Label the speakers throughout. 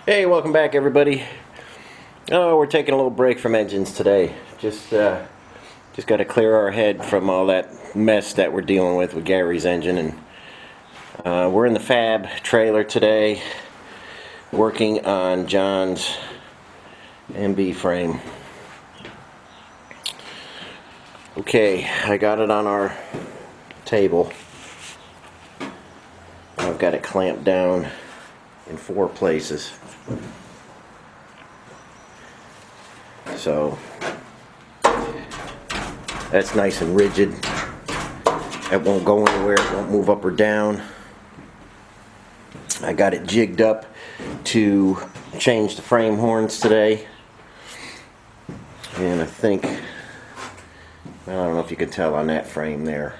Speaker 1: Hey, welcome back everybody. Oh, we're taking a little break from engines today. Just got to clear our head from all that mess that we're dealing with Gary's engine, and we're in the fab trailer today working on John's MB frame. Okay, I got it on our table. I've got it clamped down in 4 places. So that's nice and rigid. It won't go anywhere, it won't move up or down. I got it jigged up to change the frame horns today. And I think, well, I don't know if you could tell on that frame there.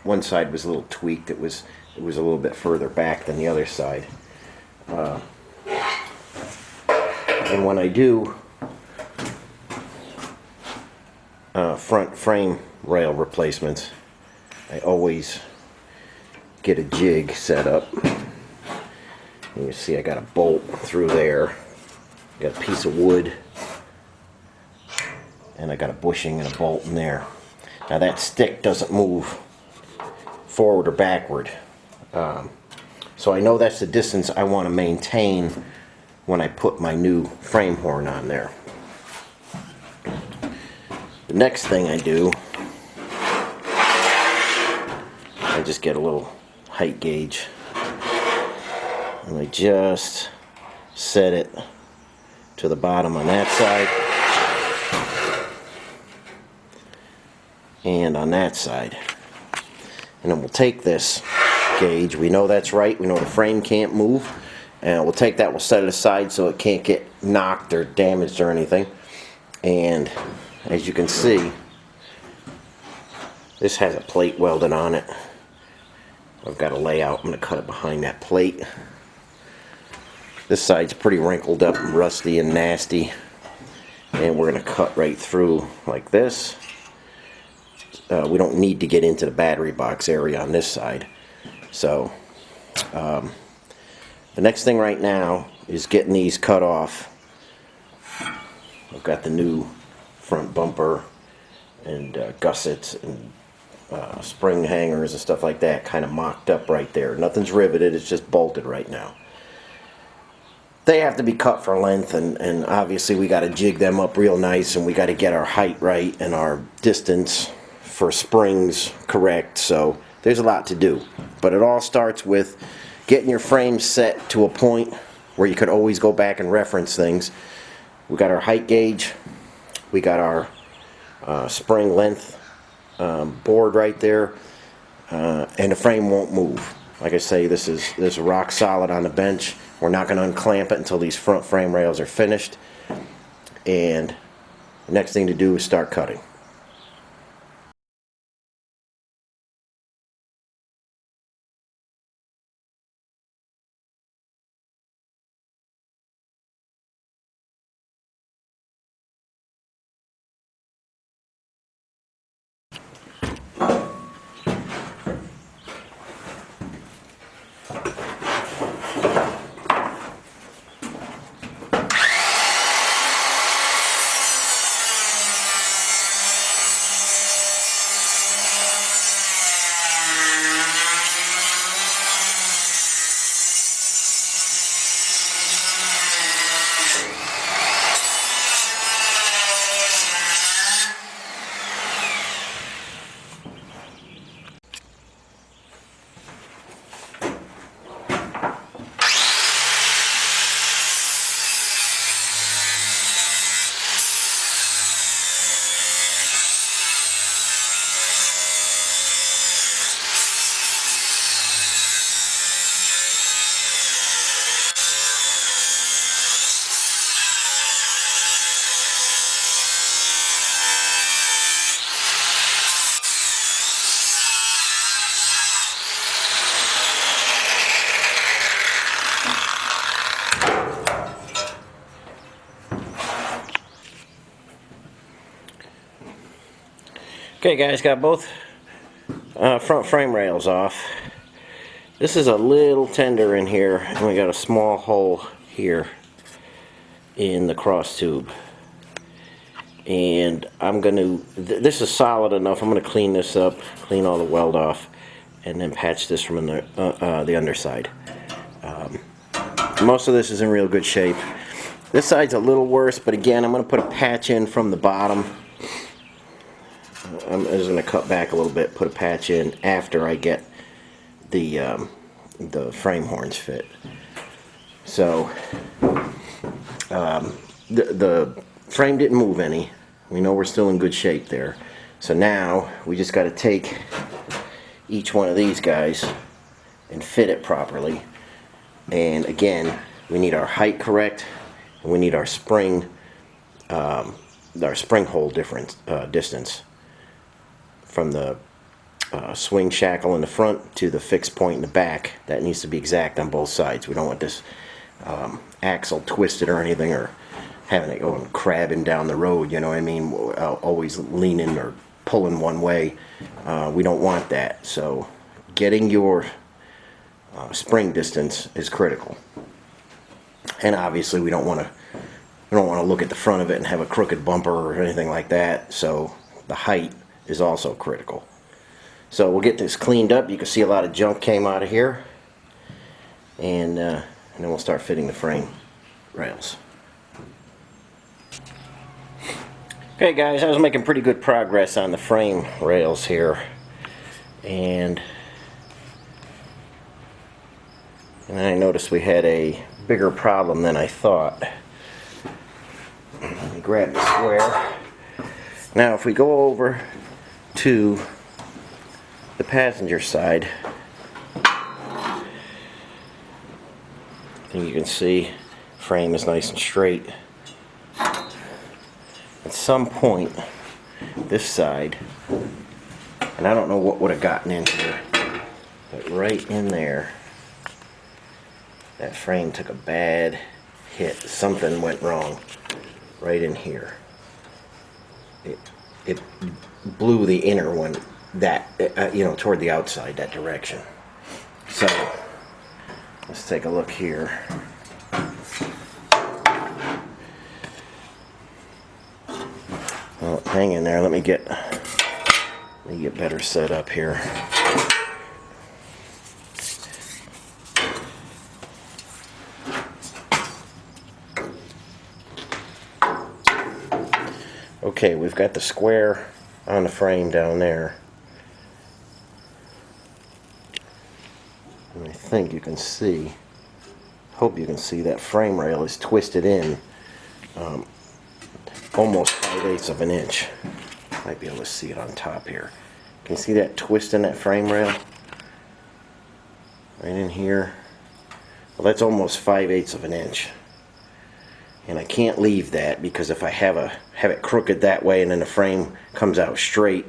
Speaker 1: One side was a little tweaked. It was a little bit further back than the other side. And when I do front frame rail replacements, I always get a jig set up. And you see I got a bolt through there, got a piece of wood, and I got a bushing and a bolt in there. Now that stick doesn't move forward or backward, so I know that's the distance I want to maintain when I put my new frame horn on there. The next thing I do, I just get a little height gauge and I just set it to the bottom on that side and on that side. And then we'll take this gauge, we know that's right, we know the frame can't move, and we'll take that, we'll set it aside so it can't get knocked or damaged or anything. And as you can see, this has a plate welded on it. I've got a layout, I'm going to cut it behind that plate. This side's pretty wrinkled up and rusty and nasty, and we're going to cut right through like this. We don't need to get into the battery box area on this side. So the next thing right now is getting these cut off. I've got the new front bumper and gussets and spring hangers and stuff like that kind of mocked up right there. Nothing's riveted, it's just bolted right now. They have to be cut for length, and obviously we got to jig them up real nice, and we got to get our height right and our distance for springs correct. So there's a lot to do, but it all starts with getting your frame set to a point where you could always go back and reference things. We got our height gauge, we got our spring length board right there, and the frame won't move. Like I say, this is rock solid on the bench. We're not going to unclamp it until these front frame rails are finished, and the next thing to do is start cutting. Okay guys, got both front frame rails off. This is a little tender in here, and we got a small hole here in the cross tube. And I'm going to, this is solid enough, I'm going to clean this up, clean all the weld off, and then patch this from the underside. Most of this is in real good shape. This side's a little worse, but again, I'm going to put a patch in from the bottom. I'm just going to cut back a little bit, put a patch in after I get the frame horns fit. So the frame didn't move any. We know we're still in good shape there. So now we just got to take each one of these guys and fit it properly. And again, we need our height correct, and we need our spring hole distance from the swing shackle in the front to the fixed point in the back. That needs to be exact on both sides. We don't want this axle twisted or anything, or having it going crabbing down the road, you know what I mean, always leaning or pulling one way. We don't want that. So getting your spring distance is critical. And obviously we don't want to look at the front of it and have a crooked bumper or anything like that. So the height is also critical. So we'll get this cleaned up. You can see a lot of junk came out of here, and then we'll start fitting the frame rails. Okay guys, I was making pretty good progress on the frame rails here, and I noticed we had a bigger problem than I thought. Let me grab the square. Now if we go over to the passenger side, and you can see frame is nice and straight. At some point this side, and I don't know what would have gotten in here, but right in there, that frame took a bad hit. Something went wrong right in here. It blew the inner one toward the outside, that direction. So let's take a look here. Well, hang in there. Let me get better set up here. Okay, we've got the square on the frame down there. And I think you can see, hope you can see, that frame rail is twisted in almost 5/8 of an inch. Might be able to see it on top here. Can you see that twist in that frame rail? Right in here. Well, that's almost 5/8 of an inch. And I can't leave that, because if I have it crooked that way and then the frame comes out straight,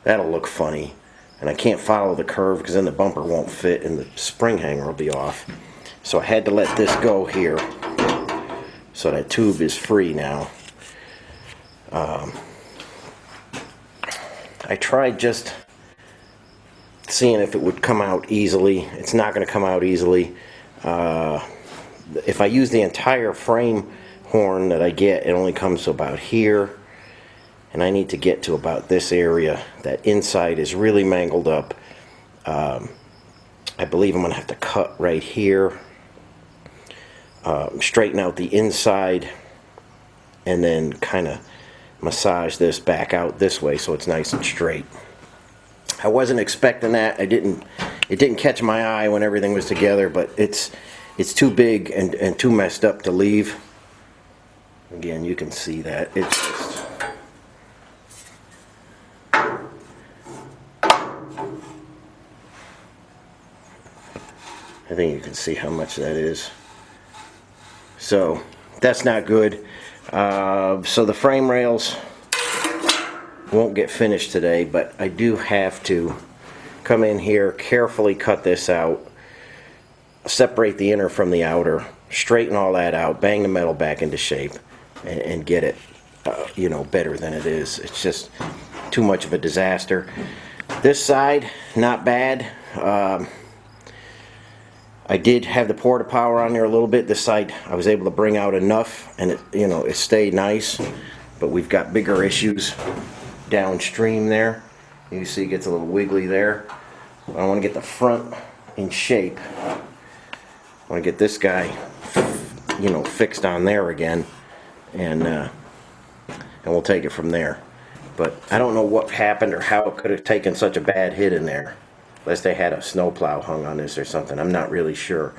Speaker 1: that'll look funny. And I can't follow the curve, because then the bumper won't fit and the spring hanger will be off. So I had to let this go here. So that tube is free now. I tried just seeing if it would come out easily. It's not going to come out easily. If I use the entire frame horn that I get, it only comes to about here, and I need to get to about this area. That inside is really mangled up. I believe I'm going to have to cut right here, straighten out the inside, and then kind of massage this back out this way so it's nice and straight. I wasn't expecting that. It didn't catch my eye when everything was together, but it's too big and too messed up to leave. Again, you can see that it's just, I think you can see how much that is. So that's not good. So the frame rails won't get finished today, but I do have to come in here, carefully cut this out, separate the inner from the outer, straighten all that out, bang the metal back into shape, and get it better than it is. It's just too much of a disaster. This side, not bad. I did have the porta power on there a little bit. This side I was able to bring out enough, and it, you know, it stayed nice. But we've got bigger issues downstream there. You see it gets a little wiggly there. I want to get the front in shape. I want to get this guy, you know, fixed on there again, and we'll take it from there. But I don't know what happened or how it could have taken such a bad hit in there. Unless they had a snowplow hung on this or something. I'm not really sure.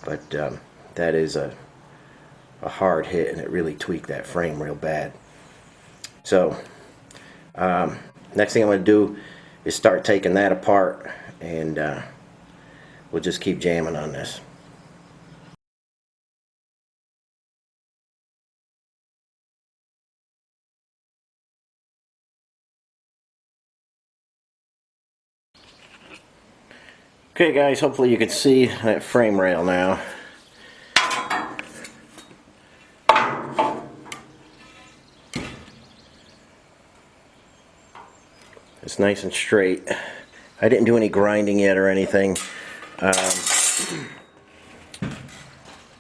Speaker 1: But that is a hard hit, and it really tweaked that frame real bad. So next thing I'm going to do is start taking that apart, and we'll just keep jamming on this. Okay guys, hopefully you can see that frame rail now. It's nice and straight. I didn't do any grinding yet or anything. I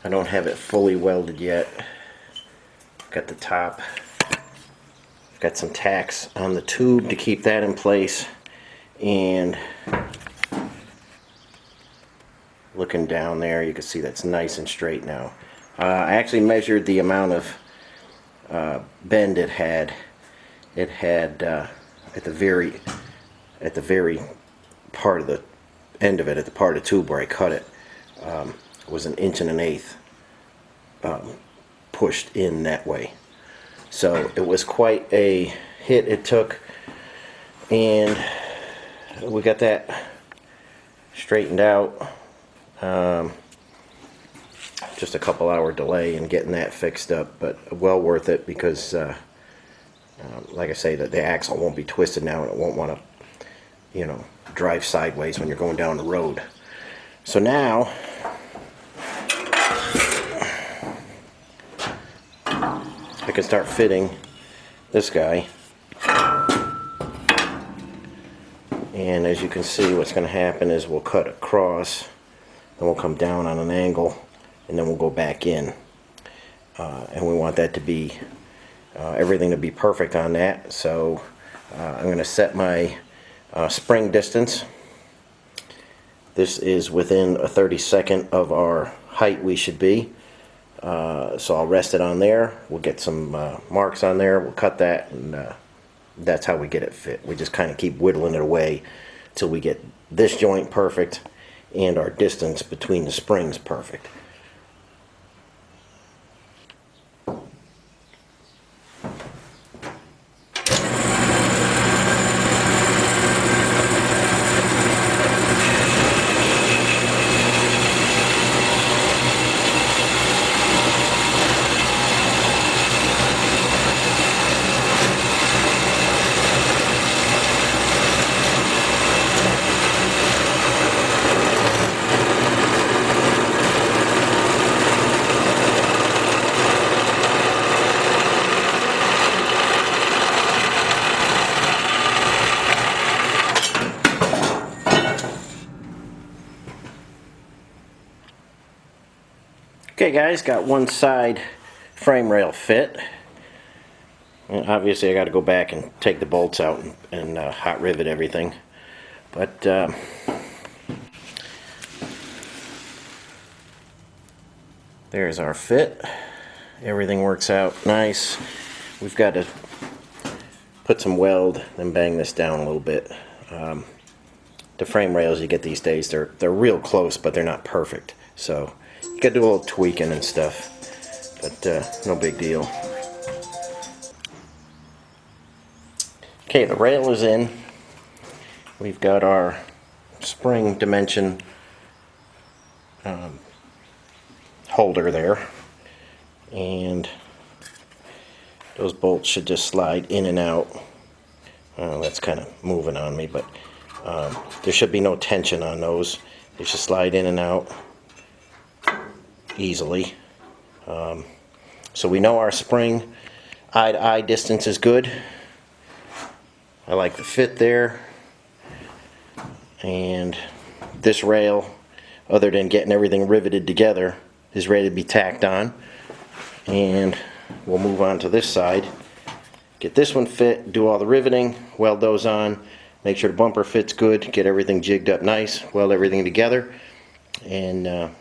Speaker 1: don't have it fully welded yet. Got the top. Got some tacks on the tube to keep that in place. And looking down there, you can see that's nice and straight now. I actually measured the amount of bend it had. It had at the very part of the end of it, at the part of the tube where I cut it, was 1 1/8 pushed in that way. So it was quite a hit it took, and we got that straightened out. Just a couple hour delay in getting that fixed up, but well worth it, because like I say, that the axle won't be twisted now, and it won't want to, you know, drive sideways when you're going down the road. So now I can start fitting this guy, and as you can see, what's going to happen is we'll cut across, then we'll come down on an angle, and then we'll go back in, and we want that to be everything to be perfect on that. So I'm going to set my spring distance. This is within a 32nd of our height we should be. So I'll rest it on there. We'll get some marks on there. We'll cut that, and that's how we get it fit. We just kind of keep whittling it away till we get this joint perfect and our distance between the springs perfect. Okay guys, got one side frame rail fit. And obviously I got to go back and take the bolts out and hot rivet everything. But there's our fit. Everything works out nice. We've got to put some weld and bang this down a little bit. The frame rails you get these days, they're real close, but they're not perfect. So you got to do a little tweaking and stuff, but no big deal. Okay, the rail is in. We've got our spring dimension holder there, and those bolts should just slide in and out. That's kind of moving on me, but there should be no tension on those. They should slide in and out easily. So we know our spring eye-to-eye distance is good. I like the fit there, and this rail other than getting everything riveted together, is ready to be tacked on. And we'll move on to this side. Get this one fit, do all the riveting, weld those on, make sure the bumper fits good, get everything jigged up nice, weld everything together, and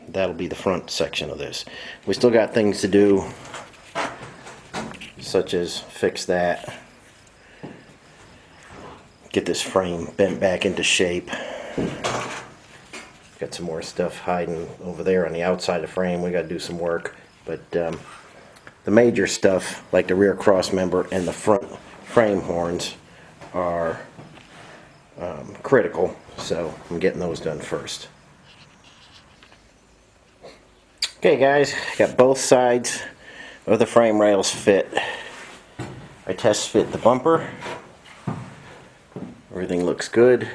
Speaker 1: that'll be the front section of this. We still got things to do, such as fix that, get this frame bent back into shape. Got some more stuff hiding over there on the outside of the frame. We got to do some work, but the major stuff, like the rear cross member and the front frame horns, are critical, so I'm getting those done first. Okay guys, got both sides of the frame rails fit. I test fit the bumper. Everything looks good.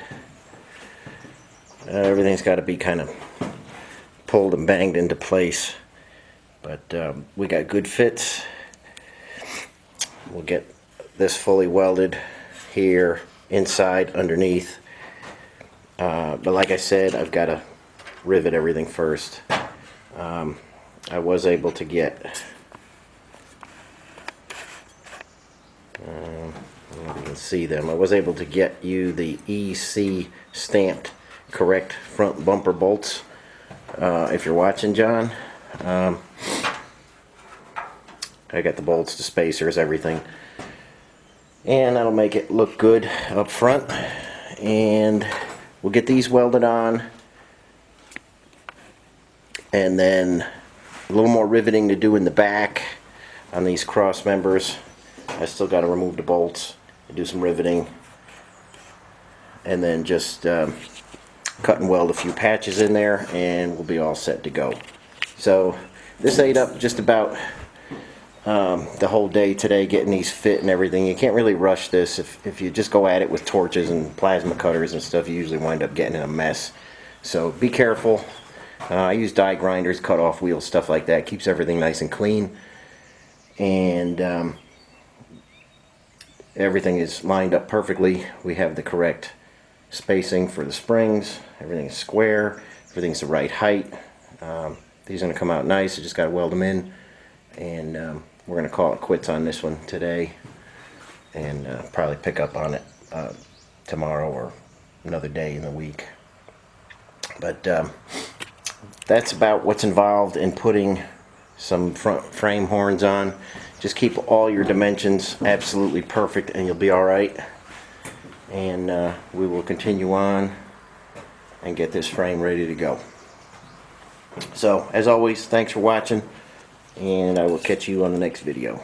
Speaker 1: Everything's got to be kind of pulled and banged into place, but we got good fits. We'll get this fully welded here, inside, underneath. But like I said, I've got to rivet everything first. I was able to get, you can see them, I was able to get you the EC stamped correct front bumper bolts. If you're watching, John, I got the bolts, the spacers, everything, and that'll make it look good up front. And we'll get these welded on, and then a little more riveting to do in the back on these cross members. I still got to remove the bolts and do some riveting, and then just cut and weld a few patches in there, and we'll be all set to go. So this ate up just about the whole day today, getting these fit and everything. You can't really rush this. If you just go at it with torches and plasma cutters and stuff, you usually wind up getting in a mess. So be careful. I use die grinders, cut off wheels, stuff like that. Keeps everything nice and clean. And everything is lined up perfectly. We have the correct spacing for the springs. Everything is square. Everything's the right height. These are going to come out nice. I just got to weld them in. And we're going to call it quits on this one today. And probably pick up on it tomorrow or another day in the week. But that's about what's involved in putting some front frame horns on. Just keep all your dimensions absolutely perfect and you'll be alright. And we will continue on and get this frame ready to go. So as always, thanks for watching, and I will catch you on the next video.